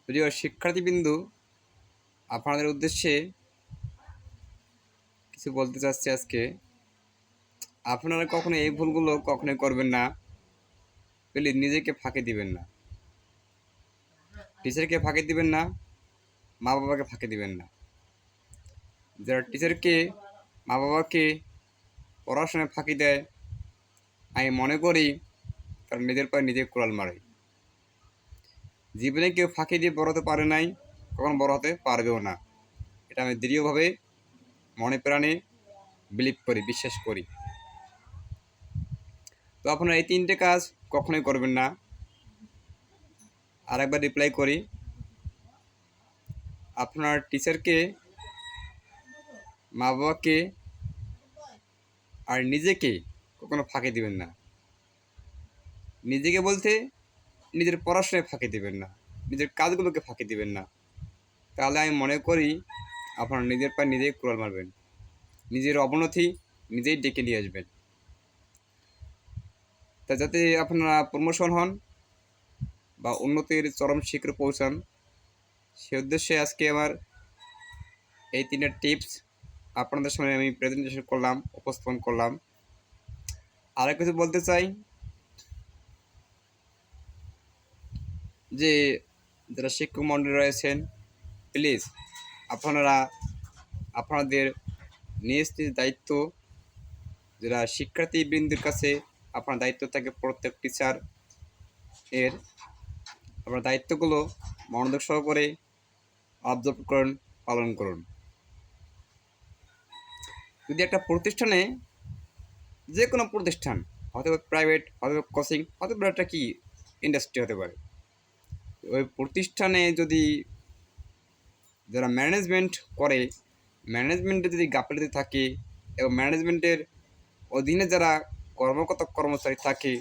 প্রিয় শিক্ষার্থীবৃন্দু, আপনাদের উদ্দেশ্যে কিছু বলতে চাচ্ছি আজকে। আপনারা কখনো এই ভুলগুলো কখনোই করবেন না। প্লিজ নিজেকে ফাঁকি দিবেন না, টিচারকে ফাঁকি দিবেন না, মা বাবাকে ফাঁকি দিবেন না। যারা টিচারকে, মা বাবাকে পড়াশোনায় ফাঁকি দেয়, আমি মনে করি তারা নিজের পায়ে নিজে কুড়াল মারে। জীবনে কেউ ফাঁকি দিয়ে বড় হতে পারে নাই, কখন বড় হতে পারবেও না। এটা আমি দৃঢ়ভাবে মনে প্রাণে বিলিভ করি, বিশ্বাস করি। তো আপনারা এই তিনটে কাজ কখনোই করবেন না। আর একবার রিপ্লাই করি, আপনার টিচারকে, মা বাবাকে আর নিজেকে কখনো ফাঁকি দিবেন না। নিজেকে বলতে নিজের পড়াশোনায় ফাঁকি দিবেন না, নিজের কাজগুলোকে ফাঁকি দিবেন না। তাহলে আমি মনে করি আপনারা নিজের পায়ে নিজেই কুড়াল মারবেন, নিজের অবনতি নিজেই ডেকে নিয়ে আসবেন। তা যাতে আপনারা প্রমোশন হন বা উন্নতির চরম শিখরে পৌঁছান, সে উদ্দেশ্যে আজকে আমার এই তিনটা টিপস আপনাদের সামনে আমি প্রেজেন্টেশন করলাম, উপস্থাপন করলাম। আর কিছু বলতে চাই যে যারা শিক্ষক মণ্ডলী রয়েছেন, প্লিজ আপনারা আপনাদের নিজ নিজ দায়িত্ব, যারা শিক্ষার্থীবৃন্দের কাছে আপনার দায়িত্ব থাকে, প্রত্যেক টিচার এর আপনার দায়িত্বগুলো মনোযোগ সহকারে অবজার্ভ করুন, পালন করুন। যদি একটা প্রতিষ্ঠানে, যে কোনো প্রতিষ্ঠান, হতে পারে প্রাইভেট, হতে পারে কোচিং, হতে পারে একটা কি ইন্ডাস্ট্রি হতে পারে, ওই প্রতিষ্ঠানে যদি যারা ম্যানেজমেন্ট করে, ম্যানেজমেন্টে যদি গাফিলতি থাকে এবং ম্যানেজমেন্টের অধীনে যারা কর্মকর্তা কর্মচারী থাকে,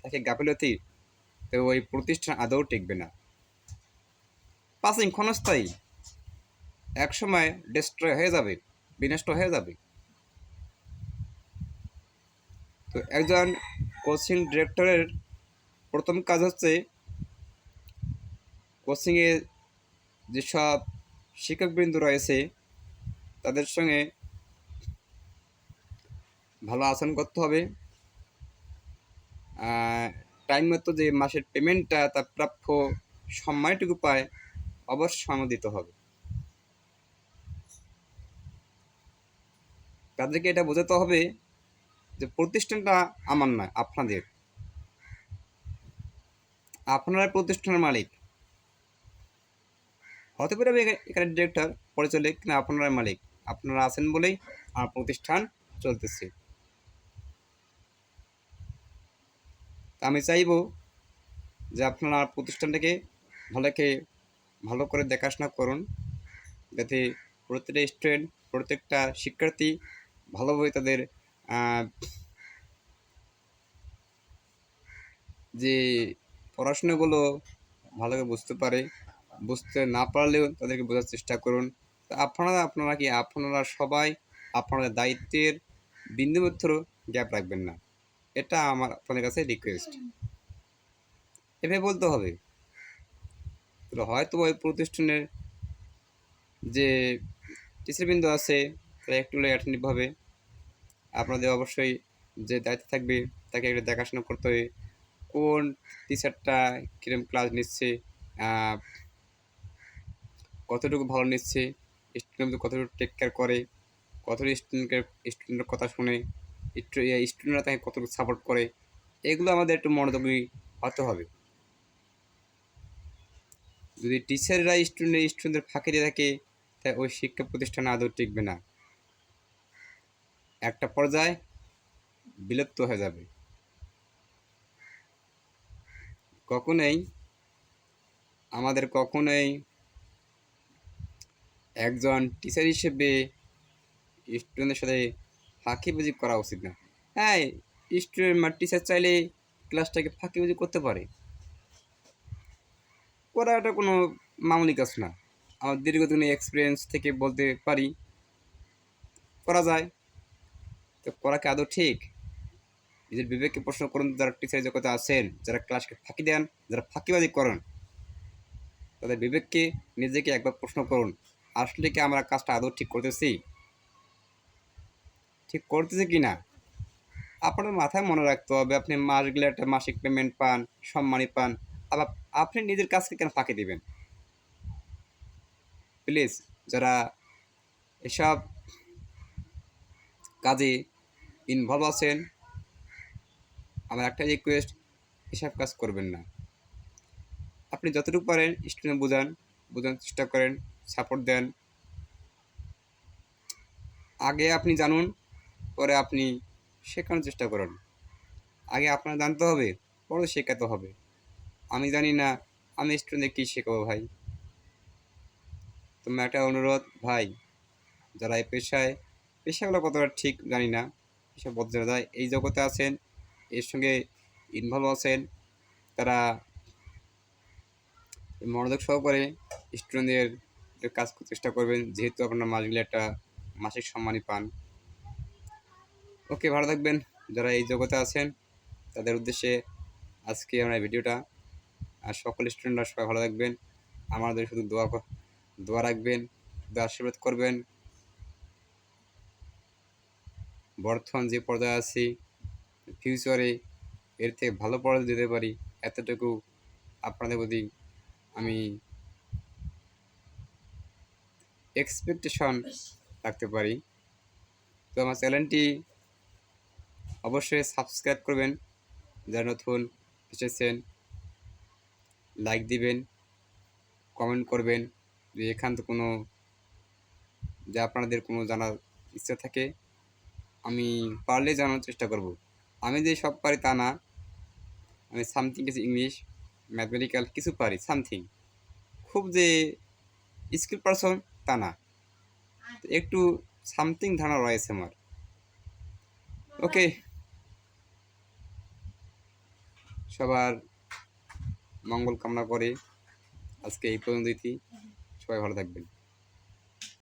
তাকে গাফিলতি, তো ওই প্রতিষ্ঠান আদৌ টিকবে না। পাসিং ক্ষণস্থায়ী, একসময় ডিস্ট্রয় হয়ে যাবে, বিনষ্ট হয়ে যাবে। তো একজন কোচিং ডিরেক্টরের প্রথম কাজ হচ্ছে কোচিংয়ে যেসব শিক্ষকবৃন্দ রয়েছে তাদের সঙ্গে ভালো আচরণ করতে হবে। টাইম মতো যে মাসের পেমেন্টটা তার প্রাপ্য সম্মানটুকু পায়, অবশ্যই দিতে হবে। তাদেরকে এটা বোঝাতে হবে যে প্রতিষ্ঠানটা আমার নয়, আপনাদের। আপনারা প্রতিষ্ঠানের মালিক। হতে পারে আমি এখানে ডিরেক্টর, পরিচালক, কিনা আপনারা মালিক। আপনারা আছেন বলেই আমার প্রতিষ্ঠান চলতেছে। আমি চাইব যে আপনারা প্রতিষ্ঠানটাকে ভালো করে দেখাশোনা করুন, যাতে প্রত্যেকটা স্টুডেন্ট, প্রত্যেকটা শিক্ষার্থী ভালোভাবে তাদের যে পড়াশোনাগুলো ভালোভাবে বুঝতে পারে। বুঝতে না পারলেও তাদেরকে বোঝার চেষ্টা করুন। তো আপনারা সবাই আপনাদের দায়িত্বের বিন্দুমাত্র গ্যাপ রাখবেন না। এটা আমার আপনাদের কাছে রিকোয়েস্ট। এভাবে বলতে হবে। তো হয়তো ওই প্রতিষ্ঠানের যে টিচারবৃন্দ আছে তারা একটু অ্যাটেন্টিভভাবে, আপনাদের অবশ্যই যে দায়িত্ব থাকবে তাকে একটু দেখাশোনা করতে হবে। কোন টিচারটা কীরকম ক্লাস নিচ্ছে, কতটুকু ভালো নিচ্ছে, স্টুডেন্ট কতটুকু টেক কেয়ার করে, কতটুকু স্টুডেন্টের কথা শুনে, স্টুডেন্টরা তাকে কতটুকু সাপোর্ট করে, এগুলো আমাদের একটু মনোযোগী হতে হবে। যদি টিচাররা স্টুডেন্টদের ফাঁকি দিয়ে থাকে, তাই ওই শিক্ষা প্রতিষ্ঠান আদৌ টিকবে না, একটা পর্যায়ে বিলুপ্ত হয়ে যাবে। কখনোই একজন টিচার হিসেবে স্টুডেন্টদের সাথে ফাঁকিবাজি করা উচিত না। হ্যাঁ, স্টুডেন্ট বা টিচার চাইলে ক্লাসটাকে ফাঁকিবাজি করতে পারে, এটা কোনো মামুলি কাজ না। আমার দীর্ঘদিনের এক্সপিরিয়েন্স থেকে বলতে পারি করা যায়। তো করা কি আদৌ ঠিক? নিজের বিবেককে প্রশ্ন করুন। যারা টিচার জগতে আছেন, যারা ক্লাসকে ফাঁকি দেন, যারা ফাঁকিবাজি করেন, তাদের বিবেককে নিজেকে একবার প্রশ্ন করুন, আসলে কি আমরা কাজটা আদৌ ঠিক করতেছি কি না। আপনার মাথায় মনে রাখতে হবে, আপনি মাস গেলে একটা মাসিক পেমেন্ট পান, সম্মানী পান, আবার আপনি নিজের কাজকে কেন ফাঁকি দিবেন? প্লিজ, যারা এসব কাজে ইনভলভ আছেন, আমার একটা রিকোয়েস্ট, এসব কাজ করবেন না। আপনি যতটুকু পারেন স্টুডেন্ট বোঝানোর চেষ্টা করেন, সাপোর্ট দেন। আগে আপনি জানুন, পরে আপনি শেখানোর চেষ্টা করুন। আগে আপনার জানতে হবে, পরে শেখাতে হবে। আমি জানি না, আমি স্টুডেন্টদের কী শেখাবো ভাই? তোমার একটা অনুরোধ ভাই, যারা এই পেশাগুলো কতটা ঠিক জানি না, এসব যারা এই জগতে আছেন, এর সঙ্গে ইনভলভ আছেন, তারা মনোযোগ সহকারে স্টুডেন্টদের কাজ করতে চেষ্টা করবেন, যেহেতু আপনার মাসগুলি একটা মাসিক সম্মানী পান। ওকে, ভালো থাকবেন। যারা এই জগতে আছেন তাদের উদ্দেশ্যে আজকে আমরা এই ভিডিওটা। আর সকল স্টুডেন্টরা সবাই ভালো থাকবেন। আমাদের শুধু দোয়া রাখবেন, দোয়া আশীর্বাদ করবেন। বর্তমান যে পর্যায়ে আছি, ফিউচারে এর থেকে ভালো পর্যায়ে যেতে পারি, এতটুকু আপনাদের প্রতি আমি এক্সপেকটেশন রাখতে পারি। তো আমার চ্যানেলটি অবশ্যই সাবস্ক্রাইব করবেন, যারা নতুন এসেছেন, লাইক দিবেন, কমেন্ট করবেন। যদি এখান থেকে কোনো যা আপনাদের কোনো জানার ইচ্ছা থাকে, আমি পারলে জানার চেষ্টা করব। আমি যে সব পারি তা না, আমি সামথিং কিছু ইংলিশ, ম্যাথমেটিক্যাল কিছু পারি, সামথিং। খুব যে স্কিল পারসন তা না, একটু সামথিং ধারণা রয়েছে আমার। ওকে, সবার মঙ্গল কামনা করে আজকে এই পর্যন্তই। সবাই ভালো থাকবেন।